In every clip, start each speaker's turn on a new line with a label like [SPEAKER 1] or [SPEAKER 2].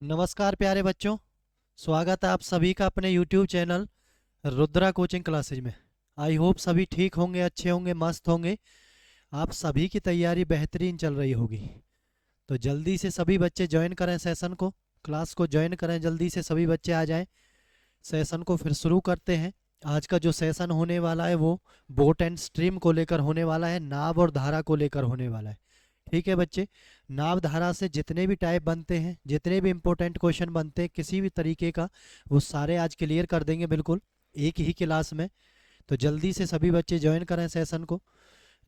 [SPEAKER 1] नमस्कार प्यारे बच्चों। स्वागत है आप सभी का अपने YouTube channel Rudra coaching classes में। आई होप सभी ठीक होंगे, अच्छे होंगे, मस्त होंगे। आप सभी की तैयारी बेहतरीन चल रही होगी। तो जल्दी से सभी बच्चे ज्वाइन करें सेशन को, क्लास को ज्वाइन करें। जल्दी से सभी बच्चे आ जाएं, सेशन को फिर शुरू करते हैं। आज का जो सेशन होने वाला है वो बोट एंड स्ट्रीम को लेकर होने वाला है, नाव और धारा को लेकर होने वाला है। ठीक है बच्चे, नाव धारा से जितने भी टाइप बनते हैं, जितने भी इंपॉर्टेंट क्वेश्चन बनते हैं किसी भी तरीके का, वो सारे आज क्लियर कर देंगे बिल्कुल एक ही क्लास में। तो जल्दी से सभी बच्चे ज्वाइन करें सेशन को।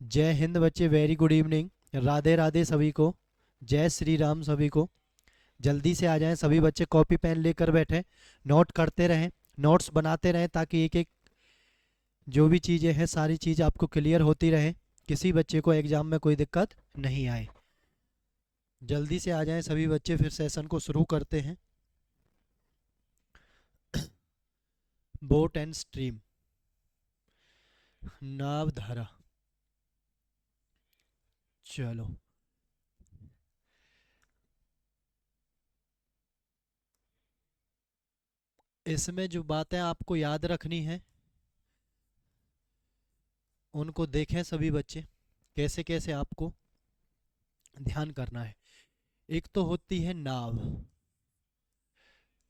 [SPEAKER 1] जय हिंद बच्चे, very good evening, Radhe Radhe सभी को, जय श्री राम सभी को। जल्दी से आ जाएं सभी बच्चे, कॉपी पेन लेकर बैठें, नोट करते रहें, नोट्स बनाते रहें, ताकि एक एक जो भी चीज़ें हैं सारी चीज़ आपको क्लियर होती रहे, किसी बच्चे को एग्जाम में कोई दिक्कत नहीं आए। जल्दी से आ जाएं सभी बच्चे, फिर सेशन को शुरू करते हैं। बोट एंड स्ट्रीम, नाव धारा। चलो, इसमें जो बातें आपको याद रखनी है उनको देखें सभी बच्चे, कैसे कैसे आपको ध्यान करना है। एक तो होती है नाव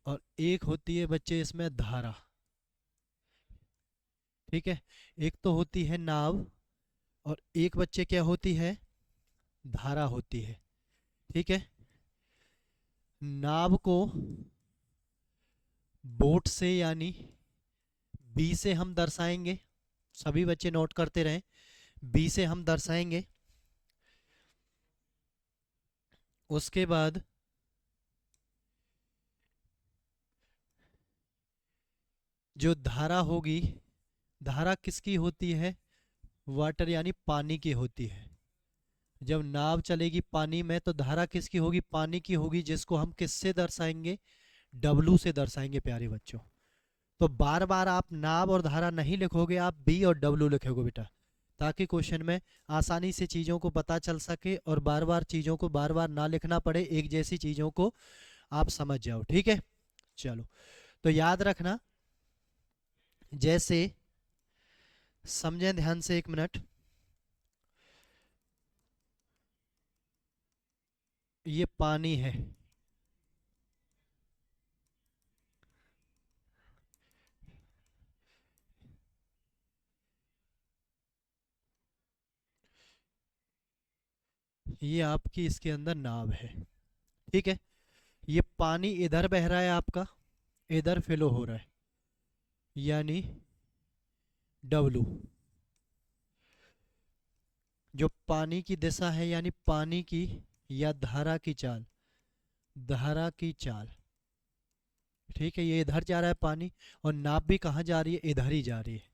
[SPEAKER 1] और एक होती है बच्चे इसमें धारा। ठीक है, एक तो होती है नाव और एक बच्चे क्या होती है, धारा होती है। ठीक है, नाव को बोट से यानी बी से हम दर्शाएंगे। सभी बच्चे नोट करते रहें, बी से हम दर्शाएंगे। उसके बाद जो धारा होगी, धारा किसकी होती है, वाटर यानी पानी की होती है। जब नाव चलेगी पानी में तो धारा किसकी होगी, पानी की होगी, जिसको हम किससे दर्शाएंगे, डब्लू से दर्शाएंगे प्यारे बच्चों। तो बार बार आप नाव और धारा नहीं लिखोगे, आप बी और डब्लू लिखोगे बेटा, ताकि क्वेश्चन में आसानी से चीज़ों को पता चल सके और बार बार चीज़ों को बार बार ना लिखना पड़े, एक जैसी चीज़ों को आप समझ जाओ। ठीक है, चलो, तो याद रखना, जैसे समझें ध्यान से, एक मिनट। ये पानी है, ये आपकी इसके अंदर नाव है। ठीक है, ये पानी इधर बह रहा है, आपका इधर फ्लो हो रहा है, यानी डब्लू। जो पानी की दिशा है यानी पानी की या धारा की चाल, धारा की चाल। ठीक है, ये इधर जा रहा है पानी, और नाव भी कहाँ जा रही है, इधर ही जा रही है।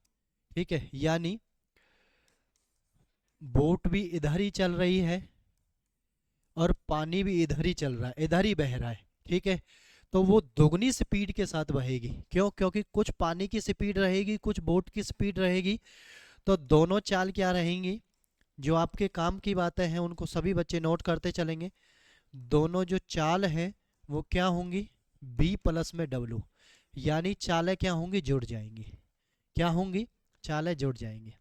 [SPEAKER 1] ठीक है, यानी बोट भी इधर ही चल रही है और पानी भी इधर ही चल रहा है, इधर ही बह रहा है। ठीक है, तो वो दोगुनी स्पीड के साथ बहेगी। क्यों? क्योंकि कुछ पानी की स्पीड रहेगी, कुछ बोट की स्पीड रहेगी। तो दोनों चाल क्या रहेंगी, जो आपके काम की बातें हैं उनको सभी बच्चे नोट करते चलेंगे। दोनों जो चाल है वो क्या होंगी, बी प्लस में डब्लू, यानी चालें क्या होंगी, जुड़ जाएंगी। क्या होंगी, चालें जुड़ जाएंगी।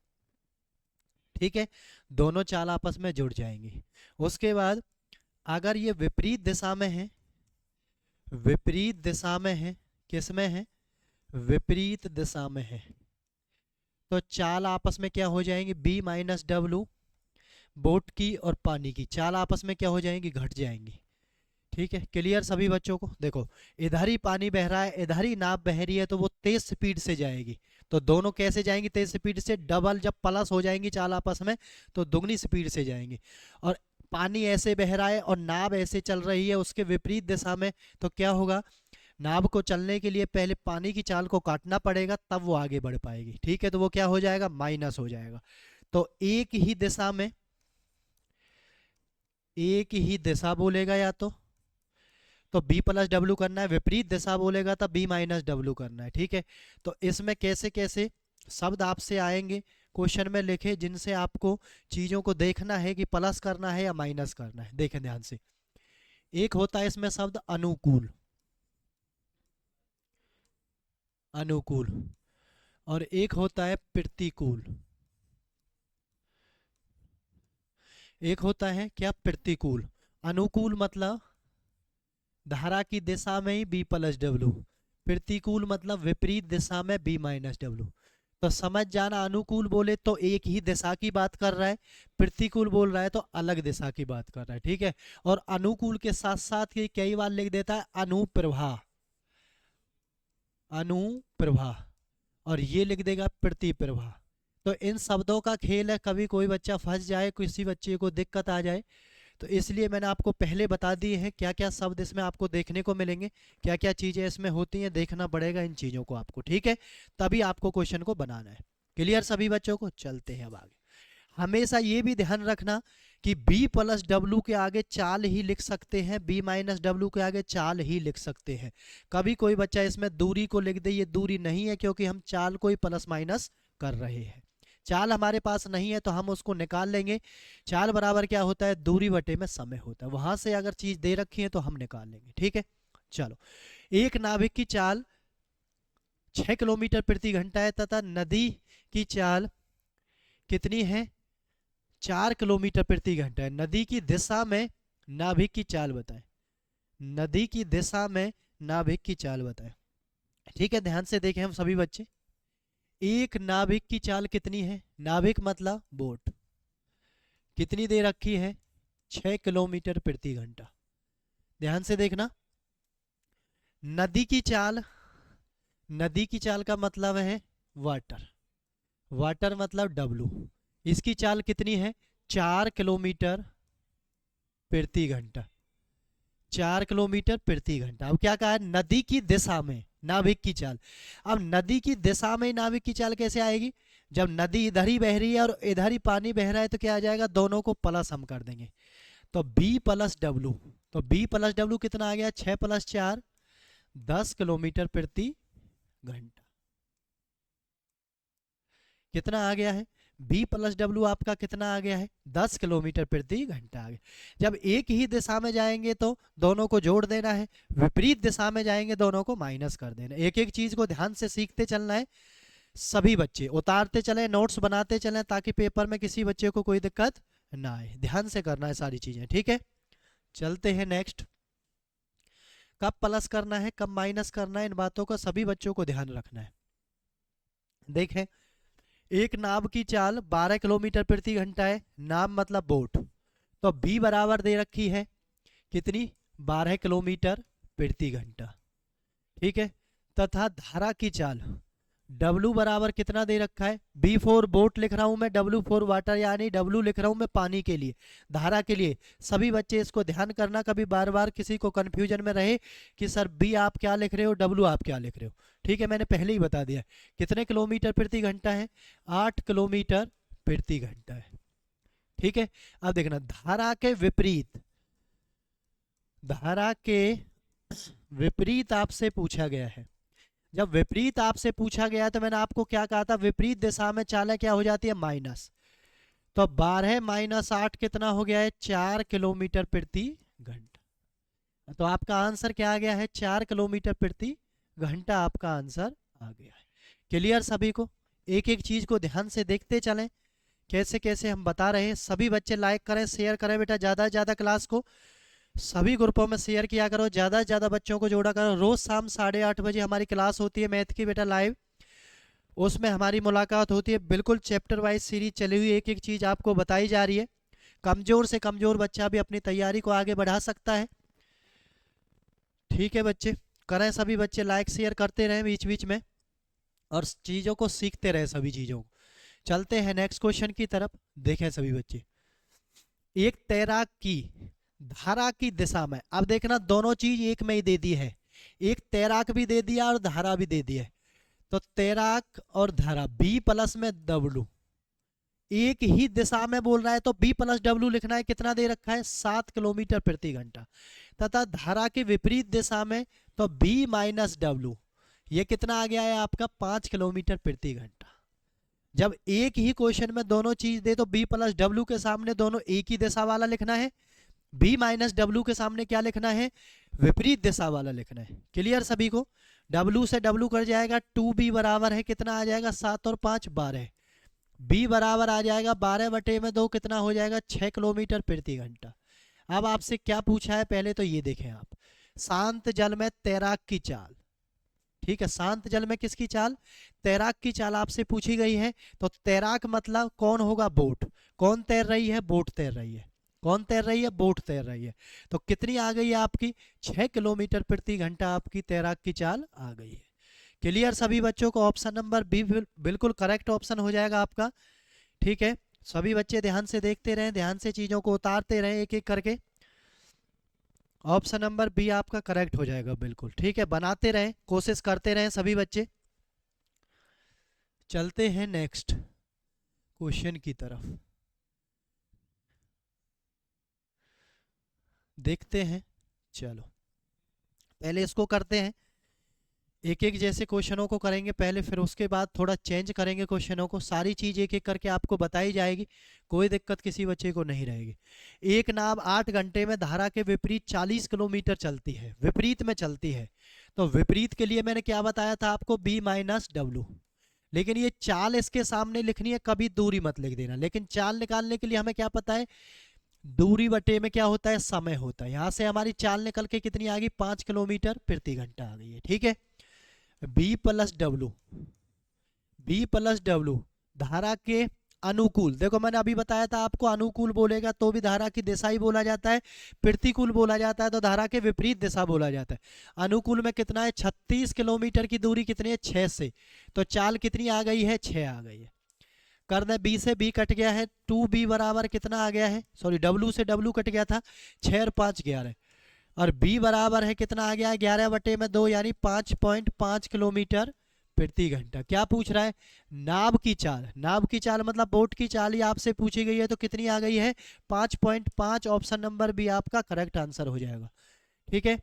[SPEAKER 1] ठीक है, दोनों चाल आपस में जुड़ जाएंगी। उसके बाद अगर ये विपरीत दिशा में है, विपरीत दिशा में है, किस में है, विपरीत दिशा में है, तो चाल आपस में क्या हो जाएंगी, बी माइनस डब्लू, बोट की और पानी की चाल आपस में क्या हो जाएंगी, घट जाएंगी। ठीक है, क्लियर सभी बच्चों को। देखो, इधर ही पानी बह रहा है, इधर ही नाव बह रही है, तो वो तेज स्पीड से जाएगी। तो दोनों कैसे जाएंगी, तेज स्पीड से, डबल जब प्लस हो जाएंगी चाल आपस में तो दुगनी स्पीड से जाएंगी। और पानी ऐसे बह रहा है और नाव ऐसे चल रही है उसके विपरीत दिशा में, तो क्या होगा, नाव को चलने के लिए पहले पानी की चाल को काटना पड़ेगा, तब वो आगे बढ़ पाएगी। ठीक है, तो वो क्या हो जाएगा, माइनस हो जाएगा। तो एक ही दिशा में, एक ही दिशा बोलेगा या तो बी प्लस डब्ल्यू करना है, विपरीत दिशा बोलेगा तब बी माइनस डब्ल्यू करना है। ठीक है, तो इसमें कैसे कैसे शब्द आपसे आएंगे क्वेश्चन में लिखे, जिनसे आपको चीज़ों को देखना है कि प्लस करना है या माइनस करना है। देखें ध्यान से, एक होता है इसमें शब्द अनुकूल, अनुकूल, और एक होता है प्रतिकूल। एक होता है क्या? प्रतिकूल। अनुकूल मतलब धारा की दिशा में ही बी प्लस डब्लू, प्रतिकूल मतलब विपरीत दिशा में बी माइनस डब्लू। तो समझ जाना, अनुकूल बोले तो एक ही दिशा की बात कर रहा है, प्रतिकूल बोल रहा है तो अलग दिशा की बात कर रहा है, ठीक है। और अनुकूल के साथ साथ ये कई बार लिख देता है अनुप्रवाह, अनुप्रवाह, और ये लिख देगा प्रतिप्रवाह। तो इन शब्दों का खेल है, कभी कोई बच्चा फंस जाए, किसी बच्चे को दिक्कत आ जाए, तो इसलिए मैंने आपको पहले बता दिए हैं क्या क्या शब्द इसमें आपको देखने को मिलेंगे, क्या क्या चीज़ें इसमें होती हैं, देखना पड़ेगा इन चीज़ों को आपको, ठीक है। तभी आपको क्वेश्चन को बनाना है। क्लियर सभी बच्चों को? चलते हैं अब आगे। हमेशा ये भी ध्यान रखना कि b प्लस डब्लू के आगे चाल ही लिख सकते हैं, b माइनस डब्लू के आगे चाल ही लिख सकते हैं। कभी कोई बच्चा इसमें दूरी को लिख दे, ये दूरी नहीं है, क्योंकि हम चाल को ही प्लस माइनस कर रहे हैं। चाल हमारे पास नहीं है तो हम उसको निकाल लेंगे। चाल बराबर क्या होता है? दूरी बटे में समय होता है। वहां से अगर चीज दे रखी है तो हम निकाल लेंगे, ठीक है। चलो, एक नाविक की चाल 6 किलोमीटर प्रति घंटा है तथा नदी की चाल कितनी है? 4 किलोमीटर प्रति घंटा है। नदी की दिशा में नाविक की चाल बताएं, नदी की दिशा में नाविक की चाल बताएं, ठीक है। ध्यान से देखें हम सभी बच्चे, एक नाविक की चाल कितनी है? नाविक मतलब बोट, कितनी दे रखी है? 6 किलोमीटर प्रति घंटा। ध्यान से देखना, नदी की चाल, नदी की चाल का मतलब है वाटर, वाटर मतलब डब्लू। इसकी चाल कितनी है? 4 किलोमीटर प्रति घंटा, 4 किलोमीटर प्रति घंटा। अब क्या कहा है? नदी की दिशा में नाविक की चाल। अब नदी की दिशा में नाविक की चाल कैसे आएगी? जब नदी इधर ही बह रही है और इधर ही पानी बह रहा है तो क्या आ जाएगा? दोनों को प्लस हम कर देंगे, तो b प्लस डब्लू। तो b प्लस डब्लू कितना आ गया? 6 प्लस 4 10 किलोमीटर प्रति घंटा। कितना आ गया है? b प्लस डब्लू आपका कितना आ गया है? 10 किलोमीटर प्रति घंटा आ गया। जब एक ही दिशा में जाएंगे तो दोनों को जोड़ देना है, विपरीत दिशा में जाएंगे दोनों को माइनस कर देना। एक एक चीज को ध्यान से सीखते चलना है, सभी बच्चे उतारते चले, नोट्स बनाते चलें, ताकि पेपर में किसी बच्चे को कोई दिक्कत ना आए। ध्यान से करना है सारी चीजें, ठीक है। चलते हैं नेक्स्ट। कब प्लस करना है, कब माइनस करना है, इन बातों का सभी बच्चों को ध्यान रखना है। देखें, एक नाव की चाल 12 किलोमीटर प्रति घंटा है, नाव मतलब बोट, तो b बराबर दे रखी है कितनी? 12 किलोमीटर प्रति घंटा, ठीक है। तथा धारा की चाल W बराबर कितना दे रखा है? B फॉर बोट लिख रहा हूं मैं, W फॉर वाटर, यानी W लिख रहा हूं मैं पानी के लिए, धारा के लिए। सभी बच्चे इसको ध्यान करना, कभी बार बार किसी को कंफ्यूजन में रहे कि सर B आप क्या लिख रहे हो, W आप क्या लिख रहे हो, ठीक है। मैंने पहले ही बता दिया कितने किलोमीटर प्रति घंटा है? 8 किलोमीटर प्रति घंटा है, ठीक है। अब देखना, धारा के विपरीत, धारा के विपरीत आपसे पूछा गया है। जब विपरीत आपसे पूछा गया तो मैंने आपको क्या कहा था? विपरीत दिशा में चालें क्या हो जाती है? माइनस। तो 12 माइनस 8 कितना हो गया है? 4 किलोमीटर प्रति घंटा। तो आपका आंसर क्या आ गया है? 4 किलोमीटर प्रति घंटा आपका आंसर आ गया है। क्लियर सभी को? एक एक चीज को ध्यान से देखते चलें, कैसे कैसे हम बता रहे हैं। सभी बच्चे लाइक करें, शेयर करें बेटा, ज़्यादा से ज़्यादा क्लास को सभी ग्रुपों में शेयर किया करो, ज़्यादा से ज़्यादा बच्चों को जोड़ा करो। रोज़ शाम 8:30 बजे हमारी क्लास होती है मैथ की बेटा लाइव, उसमें हमारी मुलाकात होती है। बिल्कुल चैप्टर वाइज सीरीज चली हुई, एक एक चीज़ आपको बताई जा रही है। कमज़ोर से कमज़ोर बच्चा भी अपनी तैयारी को आगे बढ़ा सकता है, ठीक है बच्चे। करें सभी बच्चे, लाइक शेयर करते रहें बीच बीच में, और चीज़ों को सीखते रहें सभी चीज़ों को। चलते हैं नेक्स्ट क्वेश्चन की तरफ। देखें सभी बच्चे, एक तैराक की धारा की दिशा में, अब देखना दोनों चीज एक में ही दे दी है, एक तैराक भी दे दिया और धारा भी दे दी है। तो तैराक और धारा B प्लस में W, एक ही दिशा में बोल रहा है तो B प्लस W लिखना है। कितना दे रखा है? 7 किलोमीटर प्रति घंटा। तथा धारा के विपरीत दिशा में तो B माइनस W, ये कितना आ गया है आपका? 5 किलोमीटर प्रति घंटा। जब एक ही क्वेश्चन में दोनों चीज दे तो B प्लस W के सामने दोनों एक ही दिशा वाला लिखना है, B माइनस डब्ल्यू के सामने क्या लिखना है? विपरीत दिशा वाला लिखना है। क्लियर सभी को? W से W कट जाएगा, 2B बराबर है कितना आ जाएगा 7 और 5 12, B बराबर आ जाएगा 12/2 कितना हो जाएगा 6 किलोमीटर प्रति घंटा। अब आपसे क्या पूछा है पहले तो ये देखें आप, शांत जल में तैराक की चाल, ठीक है, शांत जल में किसकी चाल, तैराक की चाल आपसे पूछी गई है। तो तैराक मतलब कौन होगा, बोट, कौन तैर रही है, बोट तैर रही है, कौन तैर रही है, बोट तैर रही है। तो कितनी आ गई है आपकी 6 किलोमीटर प्रति घंटा आपकी तैराक की चाल आ गई है। क्लियर सभी बच्चों को, ऑप्शन नंबर बी बिल्कुल करेक्ट ऑप्शन हो जाएगा आपका। ठीक है, सभी बच्चे ध्यान से देखते रहें, ध्यान से चीजों को उतारते रहें एक एक करके। ऑप्शन नंबर बी आपका करेक्ट हो जाएगा बिल्कुल। ठीक है, बनाते रहें, कोशिश करते रहें सभी बच्चे। चलते हैं नेक्स्ट क्वेश्चन की तरफ, देखते हैं। चलो पहले इसको करते हैं, एक एक जैसे क्वेश्चनों को करेंगे पहले, फिर उसके बाद थोड़ा चेंज करेंगे क्वेश्चनों को। सारी चीज एक एक करके आपको बताई जाएगी, कोई दिक्कत किसी बच्चे को नहीं रहेगी। एक नाव 8 घंटे में धारा के विपरीत 40 किलोमीटर चलती है, विपरीत में चलती है। तो विपरीत के लिए मैंने क्या बताया था आपको, B-W। लेकिन ये चाल इसके सामने लिखनी है, कभी दूरी मत लिख देना। लेकिन चाल निकालने के लिए हमें क्या पता है, दूरी बटे में क्या होता है, समय होता है। यहां से हमारी चाल निकल के कितनी आ गई, 5 किलोमीटर प्रति घंटा आ गई है। ठीक है, B+W, B+W धारा के अनुकूल, देखो मैंने अभी बताया था आपको, अनुकूल बोलेगा तो भी धारा की दिशा ही बोला जाता है, प्रतिकूल बोला जाता है तो धारा के विपरीत दिशा बोला जाता है। अनुकूल में कितना है, 36 किलोमीटर की दूरी कितनी है, 6 से। तो चाल कितनी आ गई है, 6 आ गई है। कर दें, B से B कट गया है, 2B बराबर कितना आ गया है, सॉरी W से W कट गया था, 6 और 5 11, और B बराबर है कितना आ गया है, 11/2 यानी 5.5 किलोमीटर प्रति घंटा। क्या पूछ रहा है, नाव की चाल, नाव की चाल मतलब बोट की चाल ही आपसे पूछी गई है, तो कितनी आ गई है 5.5। ऑप्शन नंबर बी आपका करेक्ट आंसर हो जाएगा। ठीक है,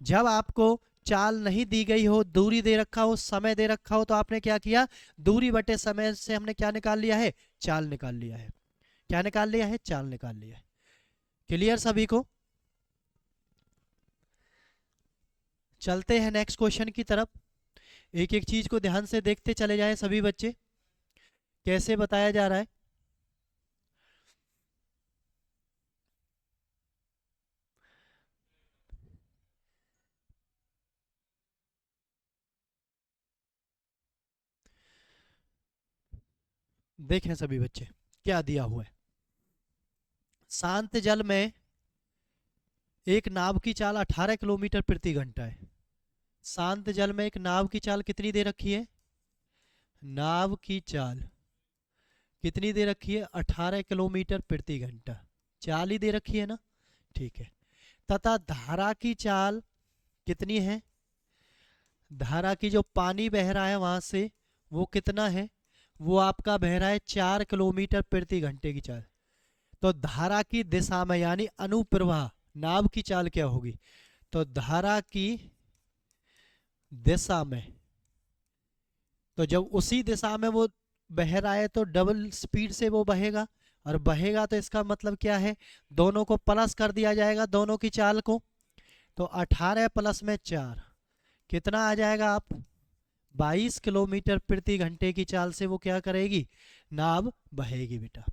[SPEAKER 1] जब आपको चाल नहीं दी गई हो, दूरी दे रखा हो, समय दे रखा हो, तो आपने क्या किया, दूरी बटे समय से हमने क्या निकाल लिया है, चाल निकाल लिया है। क्या निकाल लिया है, चाल निकाल लिया है। क्लियर सभी को। चलते हैं नेक्स्ट क्वेश्चन की तरफ, एक एक चीज को ध्यान से देखते चले जाएं सभी बच्चे, कैसे बताया जा रहा है। देखें सभी बच्चे क्या दिया हुआ है, शांत जल में एक नाव की चाल 18 किलोमीटर प्रति घंटा है। शांत जल में एक नाव की चाल कितनी दे रखी है, नाव की चाल कितनी दे रखी है, 18 किलोमीटर प्रति घंटा, चाल ही दे रखी है ना। ठीक है, तथा धारा की चाल कितनी है, धारा की जो पानी बह रहा है वहां से वो कितना है, वो आपका बह रहा है 4 किलोमीटर प्रति घंटे की चाल। तो धारा की दिशा में यानी अनुप्रवाह, नाव की चाल क्या होगी, तो धारा की दिशा में, तो जब उसी दिशा में वो बह रहा है तो डबल स्पीड से वो बहेगा, और बहेगा तो इसका मतलब क्या है, दोनों को प्लस कर दिया जाएगा, दोनों की चाल को। तो 18 प्लस में 4 कितना आ जाएगा, आप 22 किलोमीटर प्रति घंटे की चाल से वो क्या करेगी, नाव बहेगी बेटा।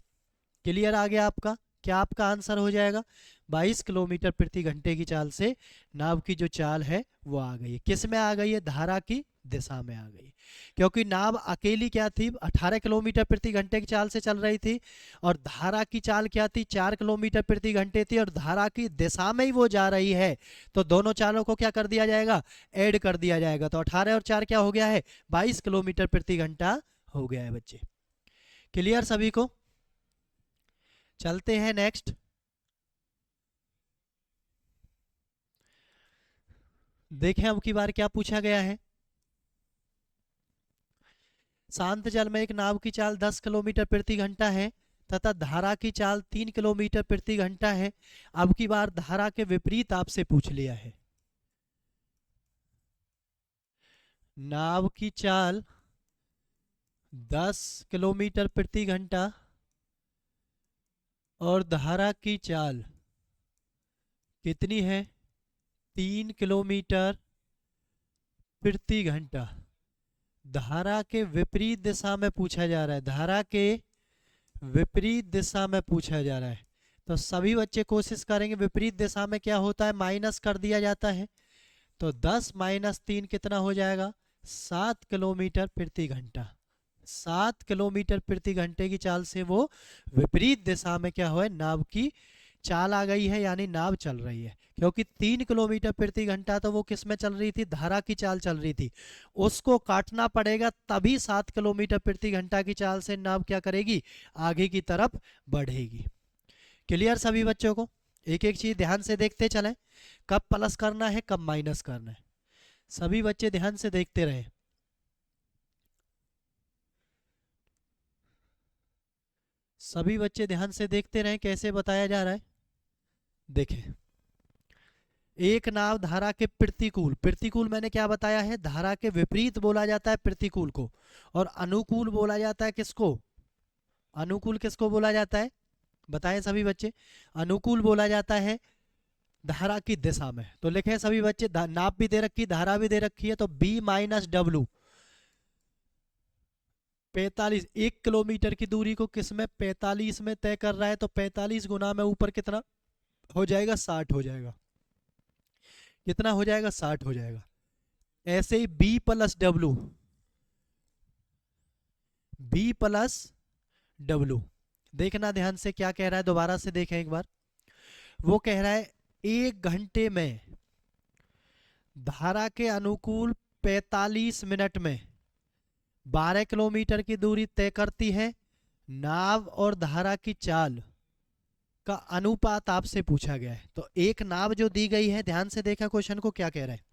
[SPEAKER 1] क्लियर आ गया आपका, क्या आपका आंसर हो जाएगा, 22 किलोमीटर प्रति घंटे की चाल से नाव की जो चाल है वो आ गई है। किस में आ गई है, धारा की दिशा में आ गई, क्योंकि नाव अकेली क्या थी, 18 किलोमीटर प्रति घंटे की चाल से चल रही थी, और धारा की चाल क्या थी, 4 किलोमीटर प्रति घंटे थी, और धारा की दिशा में ही वो जा रही है। तो दोनों चालों को क्या कर दिया जाएगा, ऐड कर दिया जाएगा। तो 18 और 4 क्या हो गया है, 22 किलोमीटर प्रति घंटा हो गया है बच्चे। क्लियर सभी को। चलते हैं नेक्स्ट, देखें अब की बार क्या पूछा गया है। शांत जल में एक नाव की चाल 10 किलोमीटर प्रति घंटा है, तथा धारा की चाल 3 किलोमीटर प्रति घंटा है। अब की बार धारा के विपरीत आपसे पूछ लिया है, नाव की चाल 10 किलोमीटर प्रति घंटा और धारा की चाल कितनी है, 3 किलोमीटर प्रति घंटा धारा के विपरीत दिशा में पूछा जा रहा है, धारा के विपरीत दिशा में पूछा जा रहा है। तो सभी बच्चे कोशिश करेंगे, विपरीत दिशा में क्या होता है, माइनस कर दिया जाता है। तो 10 माइनस 3 कितना हो जाएगा, 7 किलोमीटर प्रति घंटा। 7 किलोमीटर प्रति घंटे की चाल से वो विपरीत दिशा में क्या हो, नाव की चाल आ गई है, यानी नाव चल रही है। क्योंकि 3 किलोमीटर प्रति घंटा तो वो किस में चल रही थी, धारा की चाल चल रही थी, उसको काटना पड़ेगा, तभी 7 किलोमीटर प्रति घंटा की चाल से नाव क्या करेगी, आगे की तरफ बढ़ेगी। क्लियर सभी बच्चों को? एक एक चीज ध्यान से देखते चलें, कब प्लस करना है कब माइनस करना है, सभी बच्चे ध्यान से देखते रहें। सभी बच्चे ध्यान से देखते रहें कैसे बताया जा रहा है। देखें, एक नाव धारा के प्रतिकूल, प्रतिकूल मैंने क्या बताया है, धारा के विपरीत बोला जाता है प्रतिकूल को, और अनुकूल बोला जाता है किसको, अनुकूल किसको बोला जाता है, बताएं सभी बच्चे। अनुकूल बोला जाता है धारा की दिशा में। तो लिखें सभी बच्चे, नाप भी दे रखी, धारा भी दे रखी है, तो B माइनस डब्लू 45, 1 किलोमीटर की दूरी को किस में, 45 में तय कर रहा है, तो 45 गुना में ऊपर कितना हो जाएगा, 60 हो जाएगा। कितना हो जाएगा, 60 हो जाएगा। ऐसे ही B plus W, B plus W, देखना ध्यान से क्या कह रहा है, दोबारा से देखें एक बार। वो कह रहा है 1 घंटे में धारा के अनुकूल 45 मिनट में 12 किलोमीटर की दूरी तय करती है। नाव और धारा की चाल का अनुपात आपसे पूछा गया है। तो एक नाव जो दी गई है, ध्यान से देखा क्वेश्चन को क्या कह रहा है।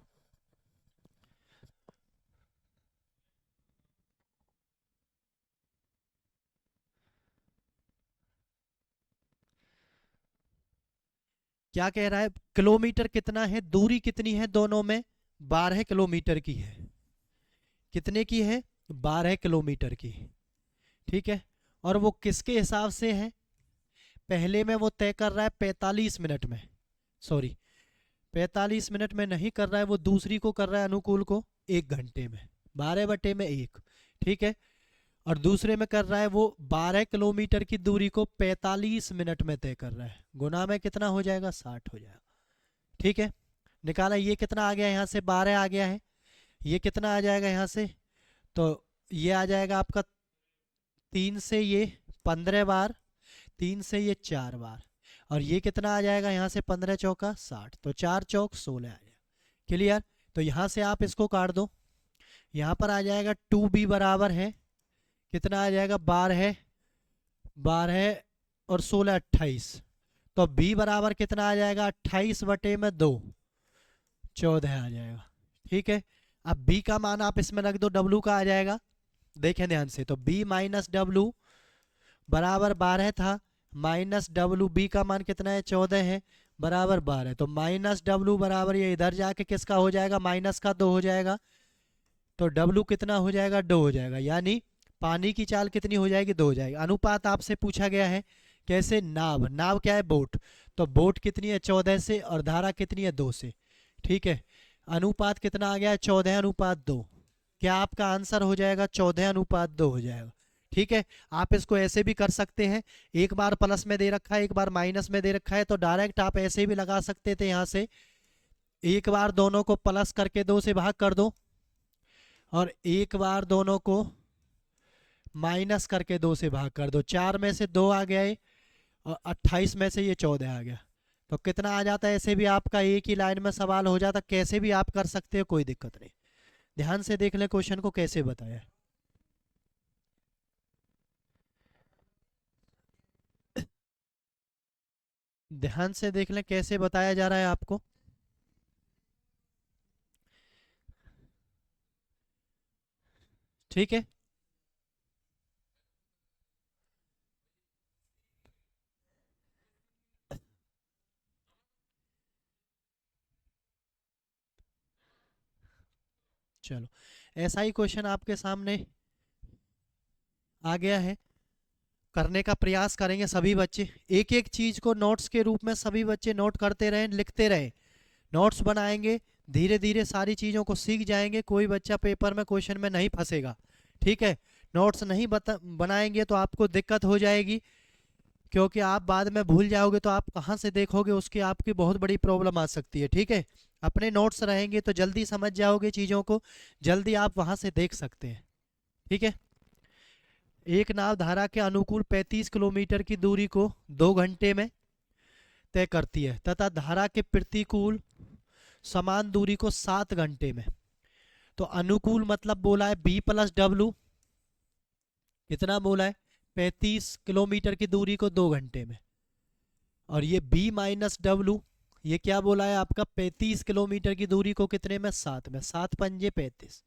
[SPEAKER 1] क्या कह रहा है, किलोमीटर कितना है, दूरी कितनी है दोनों में, 12 किलोमीटर की है। कितने की है, 12 किलोमीटर की। ठीक है, और वो किसके हिसाब से है, पहले में वो तय कर रहा है 45 मिनट में, सॉरी 45 मिनट में नहीं कर रहा है, वो दूसरी को कर रहा है अनुकूल को 1 घंटे में, 12/1। ठीक है, और दूसरे में कर रहा है वो 12 किलोमीटर की दूरी को 45 मिनट में तय कर रहा है, गुना में कितना हो जाएगा, 60 हो जाएगा। ठीक है, निकाला, ये कितना आ गया, यहाँ से 12 आ गया है, ये कितना आ जाएगा यहाँ से, तो ये आ जाएगा आपका 3 से ये 15 बार, 3 से ये 4 बार, और ये कितना आ जाएगा यहाँ से, 15 चौका 60, तो 4 चौक 16 आ जाएगा। क्लियर? तो यहाँ से आप इसको काट दो, यहाँ पर आ जाएगा 2B बराबर है कितना आ जाएगा, 12 और 16 28, तो B बराबर कितना आ जाएगा, 28/2 14 आ जाएगा। ठीक है, अब B का मान आप इसमें रख दो, W का आ जाएगा, देखें ध्यान से, तो B माइनस डब्लू बराबर 12 था, माइनस डब्लू, B का मान कितना है, 14 है, बराबर 12, तो माइनस डब्लू बराबर ये इधर जाके किसका हो जाएगा, माइनस का 2 हो जाएगा, तो W कितना हो जाएगा, 2 हो जाएगा, यानी पानी की चाल कितनी हो जाएगी, 2 हो जाएगी। अनुपात आपसे पूछा गया है, कैसे, नाव, नाव क्या है, बोट, तो बोट कितनी है, 14 से, और धारा कितनी है, 2 से। ठीक है, अनुपात कितना आ गया है, 14/2। क्या आपका आंसर हो जाएगा, 14/2 हो जाएगा। ठीक है, आप इसको ऐसे भी कर सकते हैं, एक बार प्लस में दे रखा है, एक बार माइनस में दे रखा है, तो डायरेक्ट आप ऐसे भी लगा सकते थे, यहाँ से एक बार दोनों को प्लस करके 2 से भाग कर दो, और एक बार दोनों को माइनस करके 2 से भाग कर दो, 4 में से 2 आ गए, और 28 में से ये 14 आ गया, तो कितना आ जाता है, ऐसे भी आपका एक ही लाइन में सवाल हो जाता, कैसे भी आप कर सकते हो, कोई दिक्कत नहीं। ध्यान से देख लें क्वेश्चन को कैसे बताया, ध्यान से देख लें कैसे बताया जा रहा है आपको। ठीक है, चलो, ऐसा ही क्वेश्चन आपके सामने आ गया है, करने का प्रयास करेंगे सभी बच्चे, एक एक चीज को नोट्स के रूप में सभी बच्चे नोट करते रहें, लिखते रहें, नोट्स बनाएंगे, धीरे धीरे सारी चीज़ों को सीख जाएंगे, कोई बच्चा पेपर में क्वेश्चन में नहीं फंसेगा। ठीक है, नोट्स नहीं बनाएंगे तो आपको दिक्कत हो जाएगी, क्योंकि आप बाद में भूल जाओगे तो आप कहाँ से देखोगे, उसकी आपकी बहुत बड़ी प्रॉब्लम आ सकती है। ठीक है, अपने नोट्स रहेंगे तो जल्दी समझ जाओगे चीज़ों को, जल्दी आप वहाँ से देख सकते हैं। ठीक है, एक नाव धारा के अनुकूल 35 किलोमीटर की दूरी को 2 घंटे में तय करती है तथा धारा के प्रतिकूल समान दूरी को 7 घंटे में। तो अनुकूल मतलब बोला है B+W, कितना बोला है, 35 किलोमीटर की दूरी को 2 घंटे में। और ये B-W, ये क्या बोला है आपका, 35 किलोमीटर की दूरी को कितने में, 7 में, 7×5 = 35।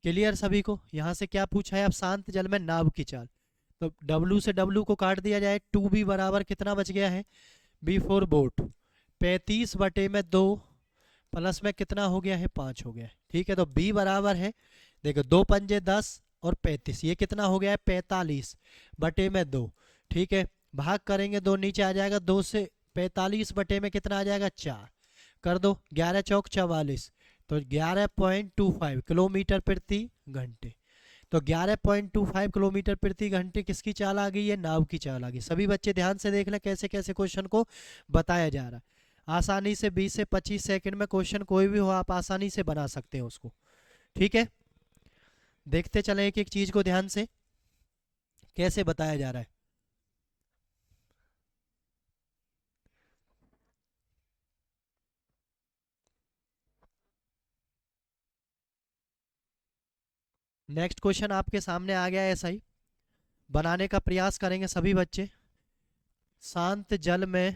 [SPEAKER 1] क्लियर सभी को। यहाँ से क्या पूछा है, अब शांत जल में नाव की चाल, तो W से W को काट दिया जाए, 2B बराबर कितना बच गया है, B4 बोट, 35/2 प्लस में कितना हो गया है, 5 हो गया है। ठीक है, तो B बराबर है, देखो 2×5 = 10 और 35, ये कितना हो गया है, 45/2। ठीक है, भाग करेंगे, 2 नीचे आ जाएगा, 2 से 45 में कितना आ जाएगा, 4 कर दो, 11 चौक 44, तो 11.25 किलोमीटर प्रति घंटे। तो 11.25 किलोमीटर प्रति घंटे किसकी चाल आ गई है, नाव की चाल आ गई। सभी बच्चे ध्यान से देख लें कैसे कैसे क्वेश्चन को बताया जा रहा है। आसानी से 20 से 25 सेकंड में क्वेश्चन कोई भी हो आप आसानी से बना सकते हैं उसको। ठीक है, देखते चले एक एक चीज को ध्यान से कैसे बताया जा रहा है। नेक्स्ट क्वेश्चन आपके सामने आ गया है, ऐसा ही बनाने का प्रयास करेंगे सभी बच्चे। शांत जल में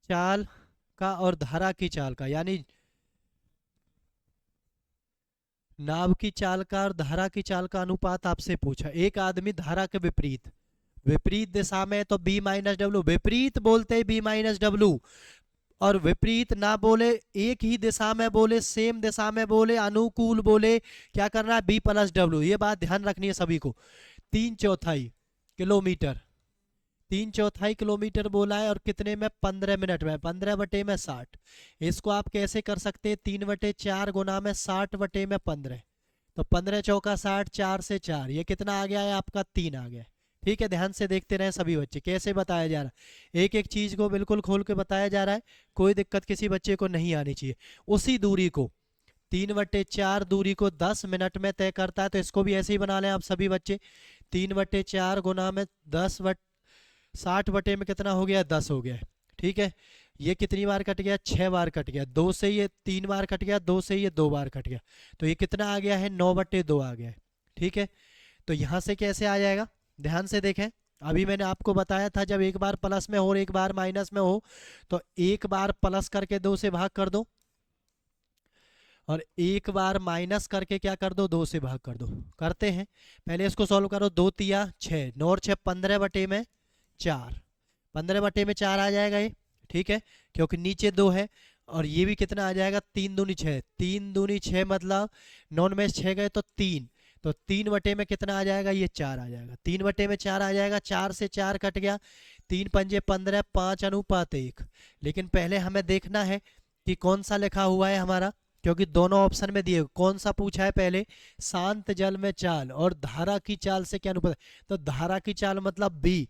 [SPEAKER 1] चाल का और धारा की चाल का, यानी नाव की चाल का और धारा की चाल का अनुपात आपसे पूछा। एक आदमी धारा के विपरीत विपरीत दिशा में, तो B-W, विपरीत बोलते B-W, और विपरीत ना बोले, एक ही दिशा में बोले, सेम दिशा में बोले, अनुकूल बोले, क्या करना है, B+W। ये बात ध्यान रखनी है सभी को। 3/4 किलोमीटर, 3/4 किलोमीटर बोला है, और कितने में, 15 मिनट में, 15/60। इसको आप कैसे कर सकते हैं, 3/4 गुना में 60/15, तो 15×4 = 60, 4 से 4, ये कितना आ गया है आपका, 3 आ गया है। ठीक है, ध्यान से देखते रहे सभी बच्चे कैसे बताया जा रहा है, एक एक चीज को बिल्कुल खोल के बताया जा रहा है, कोई दिक्कत किसी बच्चे को नहीं आनी चाहिए। उसी दूरी को, 3/4 दूरी को 10 मिनट में तय करता है, तो इसको भी ऐसे ही बना लें आप सभी बच्चे। 3/4 गुना में 60 में कितना हो गया, 10 हो गया है। ठीक है, ये कितनी बार कट गया, 6 बार कट गया, 2 से ये 3 बार कट गया, 2 से ये 2 बार कट गया, तो ये कितना आ गया है, 9/2 आ गया है। ठीक है, तो यहाँ से कैसे आ जाएगा, ध्यान से देखें। अभी मैंने आपको बताया था जब एक बार प्लस में हो और एक बार माइनस में हो, तो एक बार प्लस करके 2 से भाग कर दो, और एक बार माइनस करके क्या कर दो, 2 से भाग कर दो। करते हैं, पहले इसको सॉल्व करो, 2 तिया 6, 9 और 6 15/4, 15/4 आ जाएगा ये। ठीक है, क्योंकि नीचे 2 है, और ये भी कितना आ जाएगा, 3 दूनी 6, 3 दूनी 6 मतलब 9 में 6 गए तो 3, तो 3 में कितना आ जाएगा, ये 4 आ जाएगा, 3/4 आ जाएगा, 4 से 4 कट गया, 3×5 = 15, 5:1। लेकिन पहले हमें देखना है कि कौन सा लिखा हुआ है हमारा, क्योंकि दोनों ऑप्शन में दिए, कौन सा पूछा है पहले, शांत जल में चाल और धारा की चाल से क्या अनुपात, तो धारा की चाल मतलब B,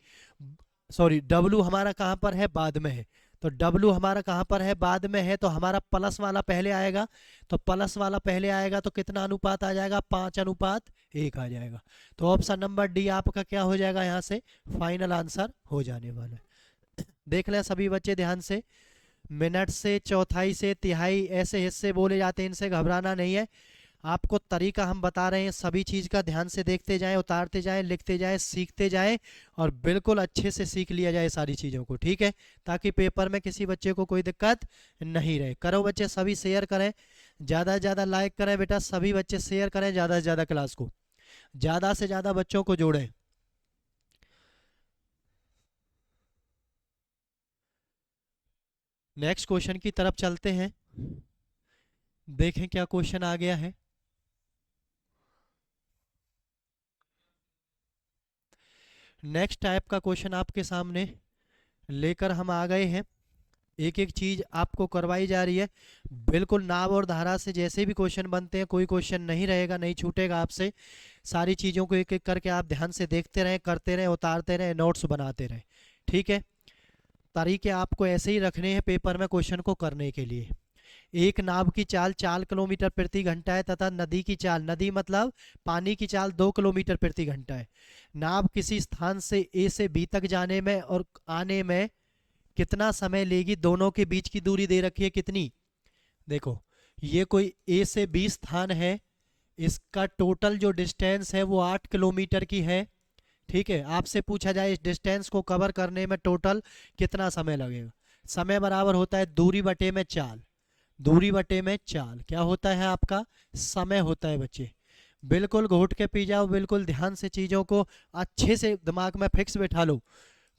[SPEAKER 1] सॉरी W हमारा कहाँ पर है, बाद में है, तो W हमारा कहाँ पर है, बाद में है, तो हमारा प्लस वाला पहले आएगा, तो प्लस वाला पहले आएगा तो कितना अनुपात आ जाएगा, 5:1 आ जाएगा। तो ऑप्शन नंबर डी आपका क्या हो जाएगा, यहाँ से फाइनल आंसर हो जाने वाला है। देख लें सभी बच्चे ध्यान से, मिनट से, चौथाई से, तिहाई ऐसे हिस्से बोले जाते हैं, इनसे घबराना नहीं है। आपको तरीका हम बता रहे हैं, सभी चीज़ का ध्यान से देखते जाएं, उतारते जाएं, लिखते जाएं, सीखते जाएं, और बिल्कुल अच्छे से सीख लिया जाए सारी चीज़ों को। ठीक है, ताकि पेपर में किसी बच्चे को कोई दिक्कत नहीं रहे। करो बच्चे सभी शेयर करें, ज़्यादा से ज़्यादा लाइक करें बेटा, सभी बच्चे शेयर करें ज़्यादा से ज़्यादा, क्लास को ज़्यादा से ज़्यादा बच्चों को जोड़ें। नेक्स्ट क्वेश्चन की तरफ चलते हैं, देखें क्या क्वेश्चन आ गया है। नेक्स्ट टाइप का क्वेश्चन आपके सामने लेकर हम आ गए हैं। एक एक चीज आपको करवाई जा रही है। बिल्कुल नाव और धारा से जैसे भी क्वेश्चन बनते हैं, कोई क्वेश्चन नहीं रहेगा, नहीं छूटेगा आपसे। सारी चीज़ों को एक एक करके आप ध्यान से देखते रहें, करते रहें, उतारते रहें, नोट्स बनाते रहें। ठीक है, तरीके आपको ऐसे ही रखने हैं पेपर में क्वेश्चन को करने के लिए। एक नाव की चाल 4 किलोमीटर प्रति घंटा है तथा नदी की चाल, नदी मतलब पानी की चाल 2 किलोमीटर प्रति घंटा है। नाव किसी स्थान से ए से बी तक जाने में और आने में कितना समय लेगी, दोनों के बीच की दूरी दे रखी है कितनी। देखो ये कोई ए से बी स्थान है, इसका टोटल जो डिस्टेंस है वो 8 किलोमीटर की है। ठीक है, आपसे पूछा जाए इस डिस्टेंस को कवर करने में टोटल कितना समय लगेगा। समय बराबर होता है दूरी बटे में चाल। दूरी बटे में चाल क्या होता है आपका, समय होता है बच्चे। बिल्कुल घोट के पी जाओ, बिल्कुल ध्यान से चीज़ों को अच्छे से दिमाग में फिक्स बैठा लो,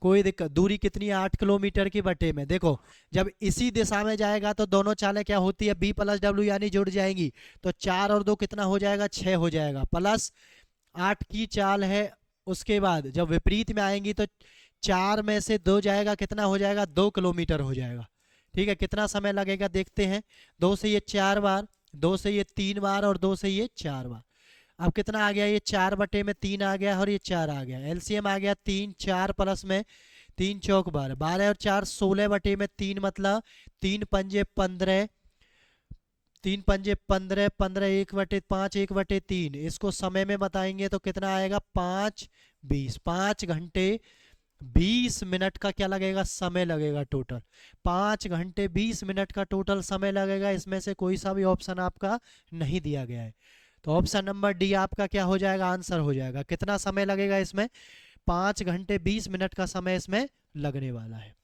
[SPEAKER 1] कोई दिक्कत। दूरी कितनी है, 8 किलोमीटर की बटे में। देखो जब इसी दिशा में जाएगा तो दोनों चालें क्या होती है, बी प्लस डब्ल्यू यानी जुड़ जाएंगी। तो 4 और 2 कितना हो जाएगा, 6 हो जाएगा, प्लस 8 की चाल है। उसके बाद जब विपरीत में आएंगी तो 4 में से 2 जाएगा, कितना हो जाएगा, 2 किलोमीटर हो जाएगा। ठीक है, कितना समय लगेगा देखते हैं। 2 से ये 4 बार, 2 से ये 3 बार और 2 से ये 4 बार। अब कितना आ गया, ये 4 बटे में 3 आ गया और ये 4 आ गया। एलसीएम आ गया 3, 4 प्लस में 3 चौक 12, 12 और 4 16 बटे में 3 मतलब 3 पंजे 15, 3 पंजे 15, 15 1 बटे 5, 1 बटे 3। इसको समय में बताएंगे तो कितना आएगा, 5 20, 5 घंटे 20 मिनट का क्या लगेगा, समय लगेगा टोटल। 5 घंटे 20 मिनट का टोटल समय लगेगा। इसमें से कोई सा भी ऑप्शन आपका नहीं दिया गया है, तो ऑप्शन नंबर डी आपका क्या हो जाएगा, आंसर हो जाएगा। कितना समय लगेगा इसमें, 5 घंटे 20 मिनट का समय इसमें लगने वाला है।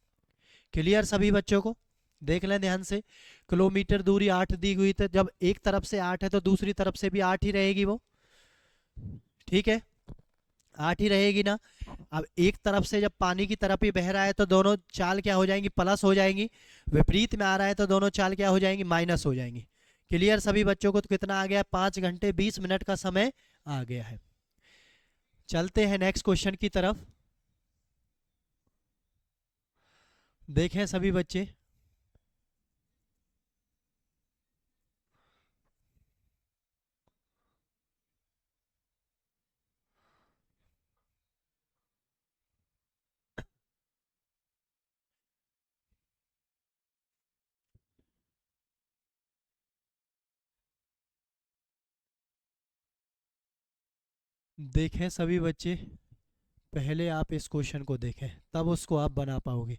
[SPEAKER 1] क्लियर सभी बच्चों को, देख लें ध्यान से। किलोमीटर दूरी 8 दी हुई, तो जब एक तरफ से 8 है तो दूसरी तरफ से भी 8 ही रहेगी वो। ठीक है, 8 ही रहेगी ना। अब एक तरफ से जब पानी की तरफ ही बह रहा है तो दोनों चाल क्या हो जाएंगी, प्लस हो जाएंगी। विपरीत में आ रहा है तो दोनों चाल क्या हो जाएंगी, माइनस हो जाएंगी। क्लियर सभी बच्चों को, तो कितना आ गया, 5 घंटे 20 मिनट का समय आ गया है। चलते हैं नेक्स्ट क्वेश्चन की तरफ। देखें सभी बच्चे, देखें सभी बच्चे, पहले आप इस क्वेश्चन को देखें तब उसको आप बना पाओगे।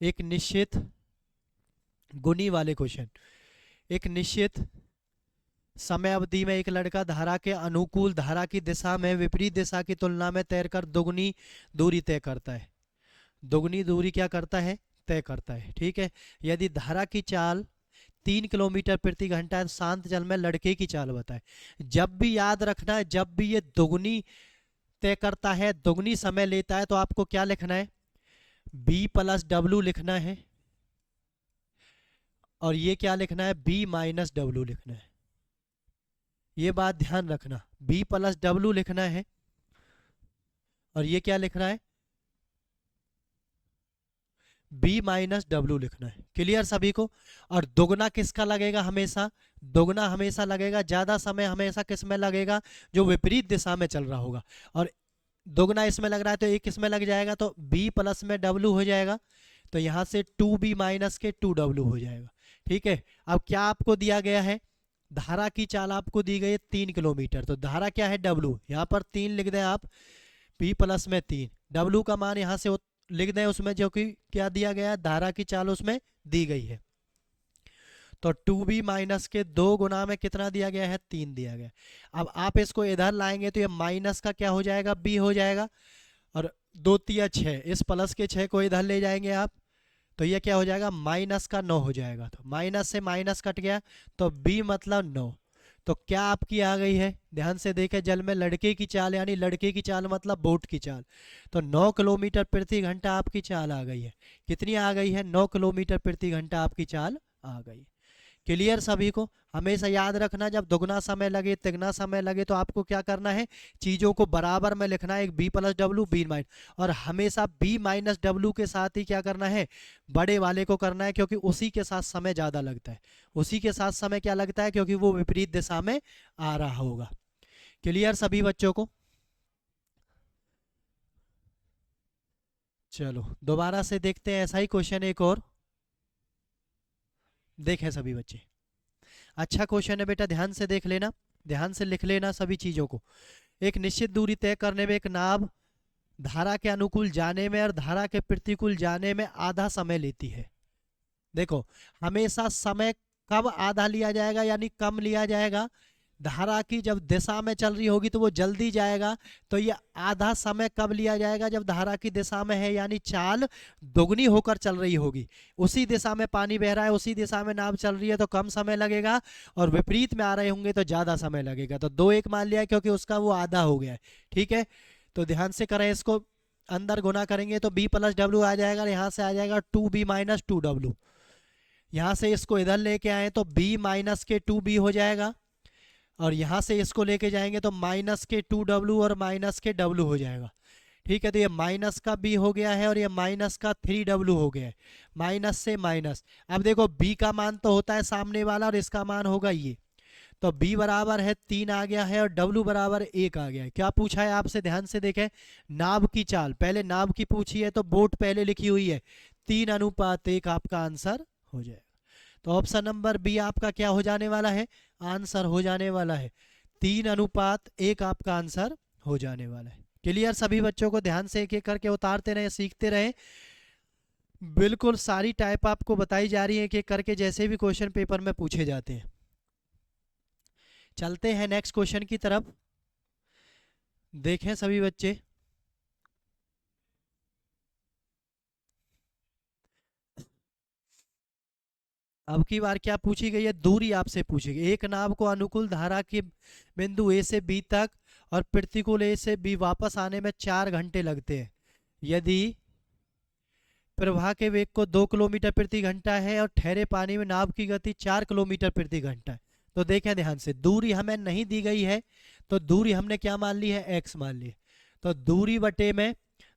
[SPEAKER 1] एक निश्चित गुनी वाले क्वेश्चन। एक निश्चित समय अवधि में एक लड़का धारा के अनुकूल धारा की दिशा में विपरीत दिशा की तुलना में तैरकर दुगनी दूरी तय करता है। दुगनी दूरी क्या करता है, तय करता है। ठीक है, यदि धारा की चाल 3 किलोमीटर प्रति घंटा है, शांत जल में लड़के की चाल बताए। जब भी याद रखना है, जब भी ये दुगनी तय करता है, दुगनी समय लेता है, तो आपको क्या लिखना है, बी प्लस डब्ल्यू लिखना है, और ये क्या लिखना है, बी माइनस डब्ल्यू लिखना है। ये बात ध्यान रखना, बी प्लस डब्ल्यू लिखना है और ये क्या लिखना है, बी माइनस डब्ल्यू लिखना है। क्लियर सभी को। और दोगुना किसका लगेगा, हमेशा दोगुना हमेशा लगेगा, ज्यादा समय हमेशा किस में लगेगा, जो विपरीत दिशा में चल रहा होगा। और दोगुना इसमें लग रहा है तो एक किस में लग जाएगा, तो बी प्लस में डब्ल्यू हो जाएगा। तो यहाँ से 2b माइनस के 2w हो जाएगा। ठीक है, अब क्या आपको दिया गया है, धारा की चाल आपको दी गई है 3 किलोमीटर, तो धारा क्या है, w, यहाँ पर 3 लिख दें आप, p प्लस में 3, w का मान यहाँ से लिख दें उसमें, जो कि क्या दिया गया है, धारा की चाल उसमें दी गई है। तो 2b माइनस के 2 गुना में कितना दिया गया है, 3 दिया गया। अब आप इसको इधर लाएंगे तो ये माइनस का क्या हो जाएगा, b हो जाएगा, और 2 तिया 6, इस प्लस के 6 को इधर ले जाएंगे आप, तो ये क्या हो जाएगा, माइनस का 9 हो जाएगा। तो माइनस से माइनस कट गया, तो b मतलब 9। तो क्या आपकी आ गई है, ध्यान से देखें, जल में लड़के की चाल, यानी लड़के की चाल मतलब बोट की चाल। तो 9 किलोमीटर प्रति घंटा आपकी चाल आ गई है। कितनी आ गई है, 9 किलोमीटर प्रति घंटा आपकी चाल आ गई। क्लियर सभी को। हमेशा याद रखना, जब दुगना समय लगे तिगना समय लगे तो आपको क्या करना है, चीज़ों को बराबर में लिखना है, एक B plus W B minus, और हमेशा बी माइनस डब्लू के साथ ही क्या करना है, बड़े वाले को करना है, क्योंकि उसी के साथ समय ज़्यादा लगता है। उसी के साथ समय क्या लगता है, क्योंकि वो विपरीत दिशा में आ रहा होगा। क्लियर सभी बच्चों को? चलो दोबारा से देखते हैं ऐसा ही क्वेश्चन एक और। देखें सभी बच्चे, अच्छा क्वेश्चन है बेटा, ध्यान से देख लेना, ध्यान से लिख लेना सभी चीज़ों को। एक निश्चित दूरी तय करने में एक नाव धारा के अनुकूल जाने में और धारा के प्रतिकूल जाने में आधा समय लेती है। देखो, हमेशा समय कब आधा लिया जाएगा यानी कम लिया जाएगा, धारा की जब दिशा में चल रही होगी तो वो जल्दी जाएगा। तो ये आधा समय कब लिया जाएगा, जब धारा की दिशा में है यानी चाल दोगुनी होकर चल रही होगी, उसी दिशा में पानी बह रहा है, उसी दिशा में नाव चल रही है तो कम समय लगेगा, और विपरीत में आ रहे होंगे तो ज़्यादा समय लगेगा। तो 2 1 मान लिया क्योंकि उसका वो आधा हो गया है। ठीक है, तो ध्यान से करें इसको, अंदर गुना करेंगे तो b प्लस डब्ल्यू आ जाएगा, यहाँ से आ जाएगा 2b माइनस 2w। यहाँ से इसको इधर लेके आए तो b माइनस के 2b हो जाएगा, और यहाँ से इसको लेके जाएंगे तो माइनस के 2w और माइनस के w हो जाएगा। ठीक है, तो ये माइनस का b हो गया है और ये माइनस का 3w हो गया है, माइनस से माइनस। अब देखो b का मान तो होता है सामने वाला और इसका मान होगा ये, तो b बराबर है 3 आ गया है और w बराबर 1 आ गया है। क्या पूछा है आपसे, ध्यान से देखें, नाव की चाल, पहले नाव की पूछी है तो बोट पहले लिखी हुई है, 3:1 आपका आंसर हो जाएगा। तो ऑप्शन नंबर बी आपका क्या हो जाने वाला है, आंसर हो जाने वाला है, 3:1 आपका आंसर हो जाने वाला है। क्लियर सभी बच्चों को? ध्यान से एक एक करके उतारते रहे, सीखते रहे। बिल्कुल सारी टाइप आपको बताई जा रही है एक एक करके, जैसे भी क्वेश्चन पेपर में पूछे जाते हैं। चलते हैं नेक्स्ट क्वेश्चन की तरफ। देखें सभी बच्चे, अब की बार क्या पूछी गई है, दूरी आपसे पूछी गई। एक नाव को अनुकूल धारा के बिंदु ए से बी तक और प्रतिकूल ए से बी वापस आने में 4 घंटे लगते हैं। यदि प्रवाह के वेग को 2 किलोमीटर प्रति घंटा है और ठहरे पानी में नाव की गति 4 किलोमीटर प्रति घंटा है, तो देखें ध्यान से, दूरी हमें नहीं दी गई है, तो दूरी हमने क्या मान ली है, x मान ली है। तो दूरी बटे में,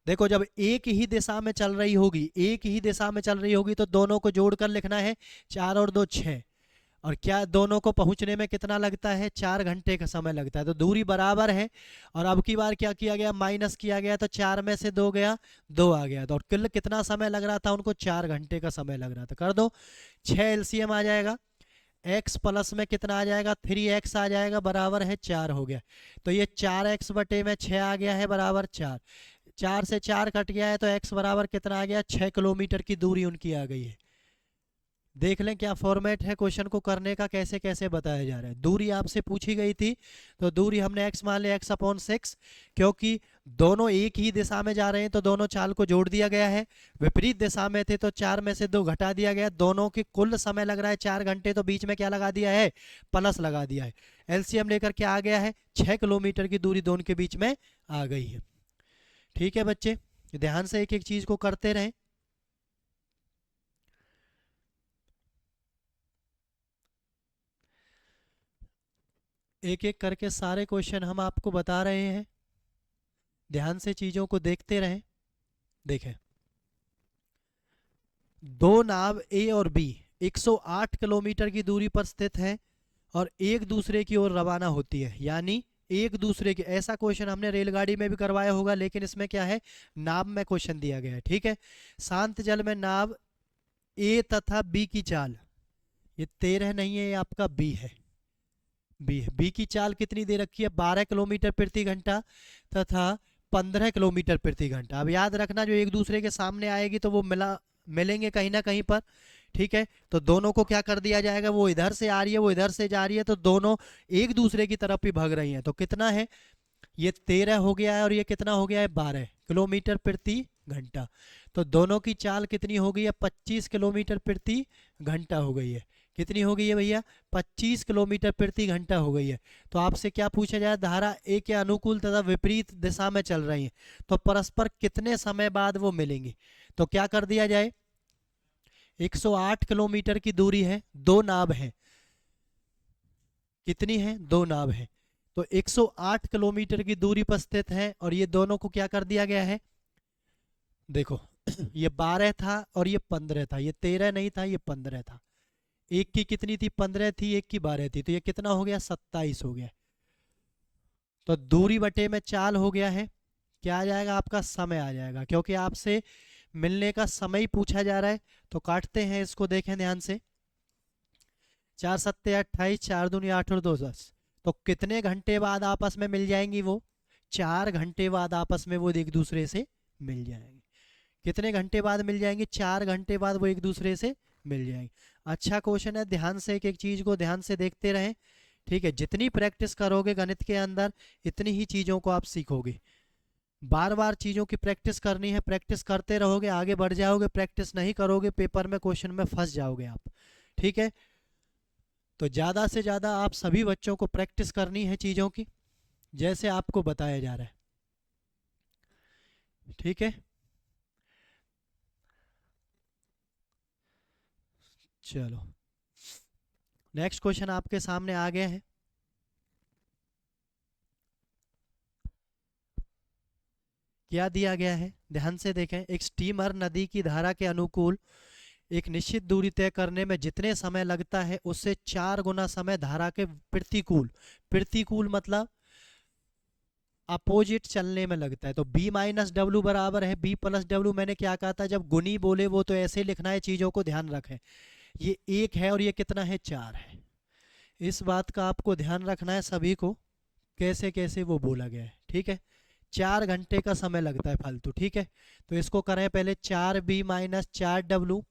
[SPEAKER 1] देखो जब एक ही दिशा में चल रही होगी, एक ही दिशा में चल रही होगी तो दोनों को जोड़कर लिखना है, 4 और 2 6, और क्या दोनों को पहुंचने में कितना लगता है, 4 घंटे का समय लगता है। तो दूरी बराबर है, और अब की बार क्या किया गया, माइनस किया गया, तो 4 में से 2 गया, 2 आ गया, तो और कुल कितना समय लग रहा था उनको, 4 घंटे का समय लग रहा था। कर दो, 6 एलसीएम आ जाएगा, x प्लस में कितना आ जाएगा, 3x आ जाएगा, बराबर है 4 हो गया। तो ये 4x बटे में 6 आ गया है, बराबर 4, 4 से 4 कट गया है, तो x बराबर कितना आ गया, 6 किलोमीटर की दूरी उनकी आ गई है। देख लें क्या फॉर्मेट है क्वेश्चन को करने का, कैसे कैसे बताया जा रहा है। दूरी आपसे पूछी गई थी तो दूरी हमने x मान लिया, x/6, क्योंकि दोनों एक ही दिशा में जा रहे हैं तो दोनों चाल को जोड़ दिया गया है। विपरीत दिशा में थे तो 4 में से 2 घटा दिया गया, दोनों के कुल समय लग रहा है 4 घंटे, तो बीच में क्या लगा दिया है, प्लस लगा दिया है। एलसीएम लेकर क्या आ गया है, 6 किलोमीटर की दूरी दोनों के बीच में आ गई है। ठीक है बच्चे, ध्यान से एक एक चीज को करते रहें। एक एक करके सारे क्वेश्चन हम आपको बता रहे हैं, ध्यान से चीजों को देखते रहें। देखें, दो नाव ए और बी 108 किलोमीटर की दूरी पर स्थित हैं और एक दूसरे की ओर रवाना होती है, यानी एक दूसरे के, ऐसा क्वेश्चन हमने रेलगाड़ी में भी करवाया होगा, लेकिन इसमें क्या है, नाव में क्वेश्चन दिया गया है। ठीक है, शांत जल में नाव ए तथा बी की चाल, ये 13 नहीं है, ये आपका बी है, बी है। बी की चाल कितनी दे रखी है, 12 किलोमीटर प्रति घंटा तथा 15 किलोमीटर प्रति घंटा। अब याद रखना, जो एक दूसरे के सामने आएगी तो वो मिलेंगे कहीं ना कहीं पर। ठीक है, तो दोनों को क्या कर दिया जाएगा, वो इधर से आ रही है, वो इधर से जा रही है, तो दोनों एक दूसरे की तरफ ही भाग रही हैं। तो कितना है, ये 13 हो गया है और ये कितना हो गया है, 12 किलोमीटर प्रति घंटा। तो दोनों की चाल कितनी हो गई है, 25 किलोमीटर प्रति घंटा हो गई है। कितनी हो गई है भैया, 25 किलोमीटर प्रति घंटा हो गई है। तो आपसे क्या पूछा जाए, धारा ए के अनुकूल तथा विपरीत दिशा में चल रही है, तो परस्पर कितने समय बाद वो मिलेंगी। तो क्या कर दिया जाए, 108 किलोमीटर की दूरी है, दो नाव हैं, कितनी है, 2 नाव है। तो 108 किलोमीटर की दूरी पर स्थित है और ये दोनों को क्या कर दिया गया है, देखो ये 12 था और ये 15 था, ये 13 नहीं था, ये 15 था। एक की कितनी थी, 15 थी, एक की 12 थी, तो ये कितना हो गया, 27 हो गया। तो दूरी बटे में चाल हो गया है, क्या आ जाएगा आपका, समय आ जाएगा, क्योंकि आपसे मिलने का समय ही पूछा जा रहा है। तो काटते हैं इसको, देखें ध्यान से, 4 सत्ते 28, 4 दूनी 8 और 2 10। तो कितने घंटे बाद आपस में मिल जाएंगी वो, 4 घंटे बाद आपस में वो एक दूसरे से मिल जाएंगे। कितने घंटे बाद मिल जाएंगे, 4 घंटे बाद वो एक दूसरे से मिल जाएंगे। अच्छा क्वेश्चन है, ध्यान से एक एक चीज को ध्यान से देखते रहें, ठीक है। जितनी प्रैक्टिस करोगे गणित के अंदर, इतनी ही चीजों को आप सीखोगे। बार बार चीजों की प्रैक्टिस करनी है, प्रैक्टिस करते रहोगे आगे बढ़ जाओगे, प्रैक्टिस नहीं करोगे पेपर में क्वेश्चन में फंस जाओगे आप, ठीक है। तो ज़्यादा से ज़्यादा आप सभी बच्चों को प्रैक्टिस करनी है चीज़ों की, जैसे आपको बताया जा रहा है, ठीक है। चलो नेक्स्ट क्वेश्चन आपके सामने आ गया है। क्या दिया गया है, ध्यान से देखें। एक स्टीमर नदी की धारा के अनुकूल एक निश्चित दूरी तय करने में जितने समय लगता है, उससे 4 गुना समय धारा के प्रतिकूल, प्रतिकूल मतलब अपोजिट चलने में लगता है। तो b माइनस डब्ल्यू बराबर है b प्लस डब्ल्यू। मैंने क्या कहा था, जब गुनी बोले वो तो ऐसे लिखना है, चीज़ों को ध्यान रखें। ये 1 है और ये कितना है, 4 है। इस बात का आपको ध्यान रखना है सभी को, कैसे कैसे वो बोला गया है, ठीक है। 4 घंटे का समय लगता है फालतू, ठीक है। तो इसको करें पहले, 4b माइनस 4w,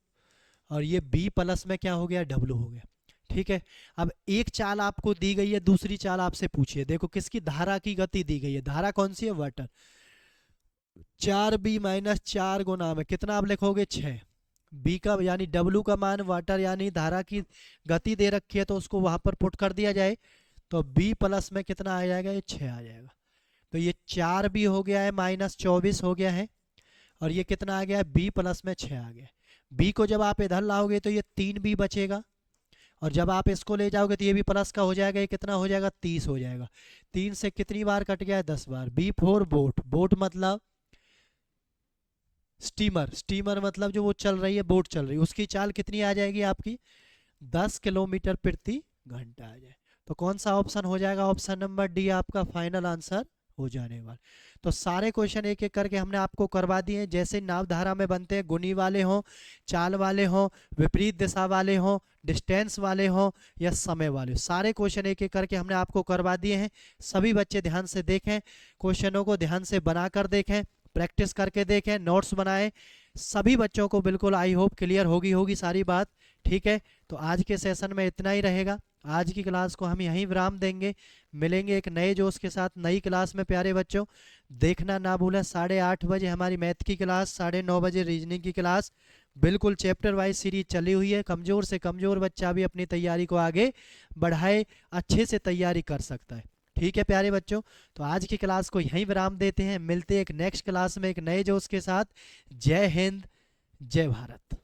[SPEAKER 1] और ये b प्लस में क्या हो गया, w हो गया, ठीक है। अब एक चाल आपको दी गई है, दूसरी चाल आपसे पूछिए, देखो किसकी, धारा की गति दी गई है। धारा कौन सी है, वाटर। 4b माइनस 4 गुना में कितना आप लिखोगे, 6। b का यानी w का मान, वाटर यानी धारा की गति दे रखी है, तो उसको वहां पर पुट कर दिया जाए, तो b प्लस में कितना आ जाएगा, ये 6 आ जाएगा। तो ये 4b हो गया है माइनस 24 हो गया है, और ये कितना आ गया है, b प्लस में 6 आ गया। b को जब आप इधर लाओगे तो ये 3b बचेगा, और जब आप इसको ले जाओगे तो ये भी प्लस का हो जाएगा, ये कितना हो जाएगा, 30 हो जाएगा। 3 से कितनी बार कट गया है, 10 बार। b4 बोट, बोट मतलब स्टीमर, स्टीमर मतलब जो वो चल रही है, बोट चल रही है, उसकी चाल कितनी आ जाएगी आपकी, 10 किलोमीटर प्रति घंटा आ जाए। तो कौन सा ऑप्शन हो जाएगा, ऑप्शन नंबर डी आपका फाइनल आंसर हो जाने वाला। तो सारे क्वेश्चन एक एक करके हमने आपको करवा दिए हैं, जैसे नावधारा में बनते हैं, गुनी वाले हों, चाल वाले हों, विपरीत दिशा वाले हों, डिस्टेंस वाले हों, या समय वाले, सारे क्वेश्चन एक एक करके हमने आपको करवा दिए हैं। सभी बच्चे ध्यान से देखें, क्वेश्चनों को ध्यान से बनाकर देखें, प्रैक्टिस करके देखें, नोट्स बनाएं। सभी बच्चों को बिल्कुल आई होप क्लियर होगी सारी बात, ठीक है। तो आज के सेशन में इतना ही रहेगा। आज की क्लास को हम यहीं विराम देंगे, मिलेंगे एक नए जोश के साथ नई क्लास में। प्यारे बच्चों देखना ना भूलें, 8:30 बजे हमारी मैथ की क्लास, 9:30 बजे रीजनिंग की क्लास। बिल्कुल चैप्टर वाइज सीरीज चली हुई है, कमज़ोर से कमज़ोर बच्चा भी अपनी तैयारी को आगे बढ़ाए, अच्छे से तैयारी कर सकता है, ठीक है प्यारे बच्चों। तो आज की क्लास को यहीं विराम देते हैं, मिलते हैं एक नेक्स्ट क्लास में एक नए जोश के साथ। जय हिंद, जय भारत।